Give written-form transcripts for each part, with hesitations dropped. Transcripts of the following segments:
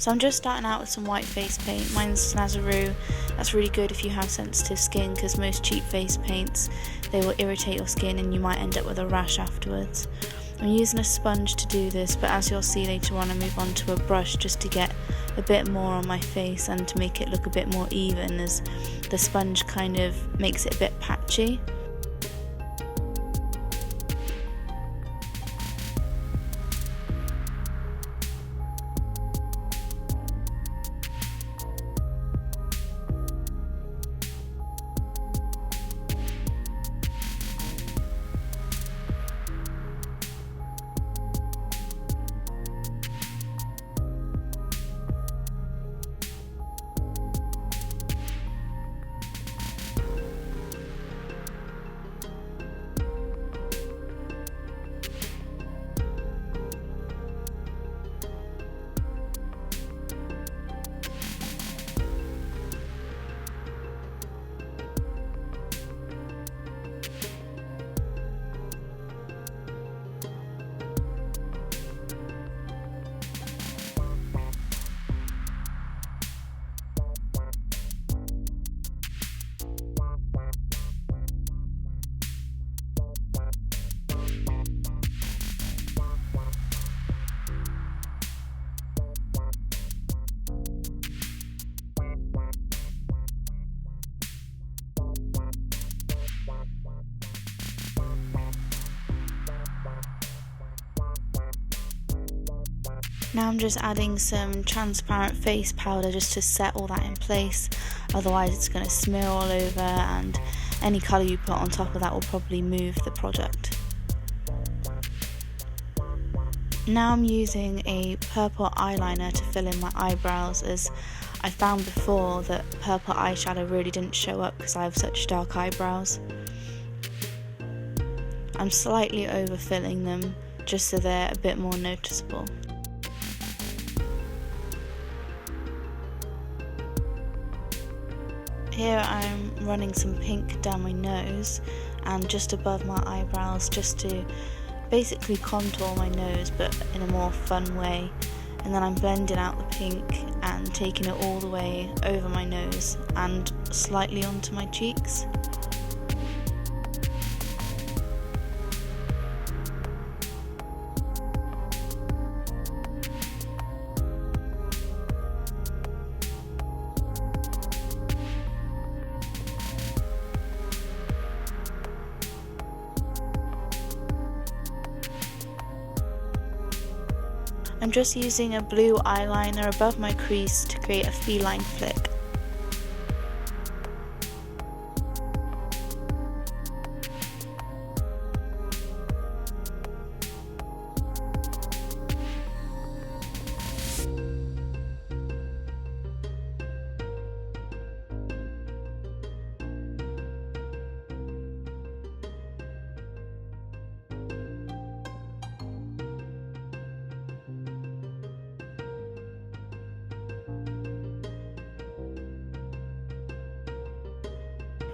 So I'm just starting out with some white face paint. Mine's Nazaroo. That's really good if you have sensitive skin, because most cheap face paints, they will irritate your skin and you might end up with a rash afterwards. I'm using a sponge to do this, but as you'll see later on, I move on to a brush just to get a bit more on my face and to make it look a bit more even, as the sponge kind of makes it a bit patchy. Now I'm just adding some transparent face powder just to set all that in place, otherwise it's going to smear all over and any colour you put on top of that will probably move the product. Now I'm using a purple eyeliner to fill in my eyebrows, as I found before that purple eyeshadow really didn't show up because I have such dark eyebrows. I'm slightly overfilling them just so they're a bit more noticeable. Here I'm running some pink down my nose and just above my eyebrows, just to basically contour my nose but in a more fun way, and then I'm blending out the pink and taking it all the way over my nose and slightly onto my cheeks. I'm just using a blue eyeliner above my crease to create a feline flick.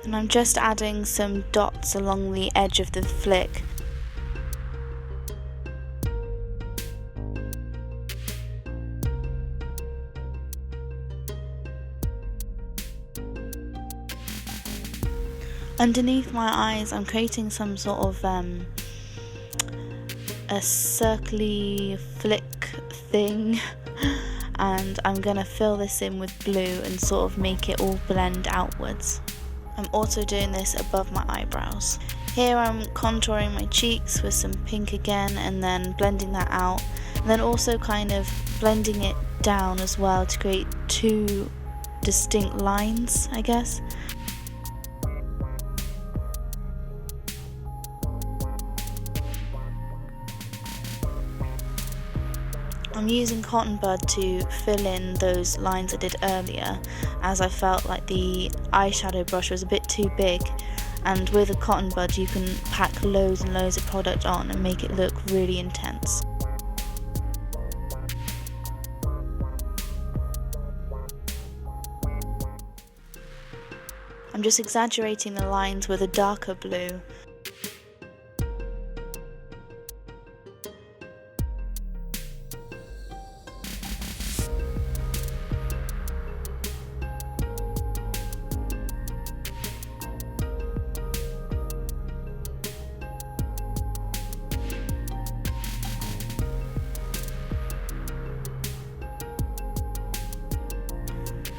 And I'm just adding some dots along the edge of the flick. Underneath my eyes I'm creating some sort of a circly flick thing and I'm gonna fill this in with blue and sort of make it all blend outwards. I'm also doing this above my eyebrows. Here I'm contouring my cheeks with some pink again and then blending that out, and then also kind of blending it down as well to create two distinct lines, I guess. I'm using cotton bud to fill in those lines I did earlier, as I felt like the eyeshadow brush was a bit too big, and with a cotton bud you can pack loads and loads of product on and make it look really intense. I'm just exaggerating the lines with a darker blue.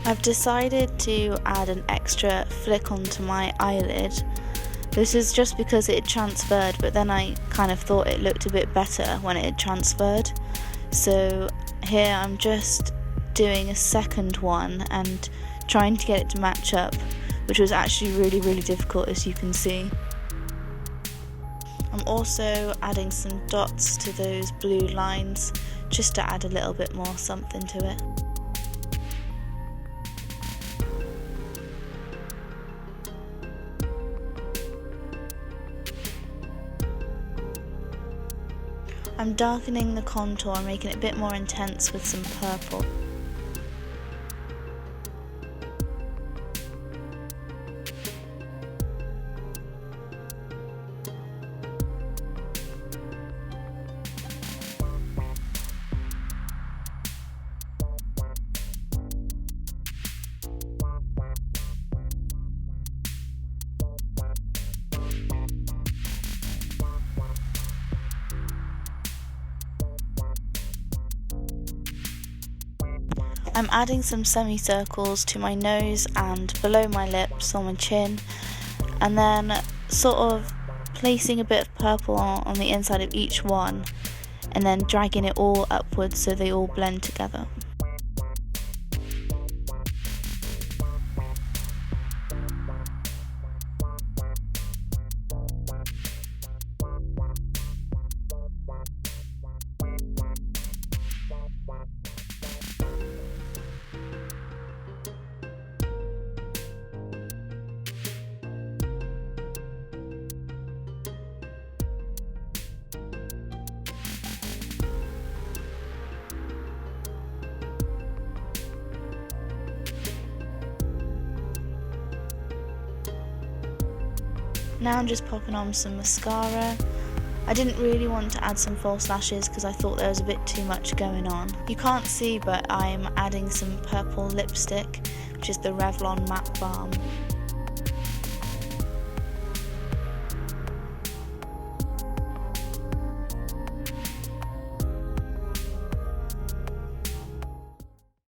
I've decided to add an extra flick onto my eyelid. This is just because it had transferred, but then I kind of thought it looked a bit better when it had transferred. So here I'm just doing a second one and trying to get it to match up, which was actually really difficult, as you can see. I'm also adding some dots to those blue lines just to add a little bit more something to it. I'm darkening the contour and making it a bit more intense with some purple. I'm adding some semicircles to my nose and below my lips on my chin, and then sort of placing a bit of purple on the inside of each one and then dragging it all upwards so they all blend together. Now I'm just popping on some mascara. I didn't really want to add some false lashes because I thought there was a bit too much going on. You can't see, but I'm adding some purple lipstick, which is the Revlon Matte Balm.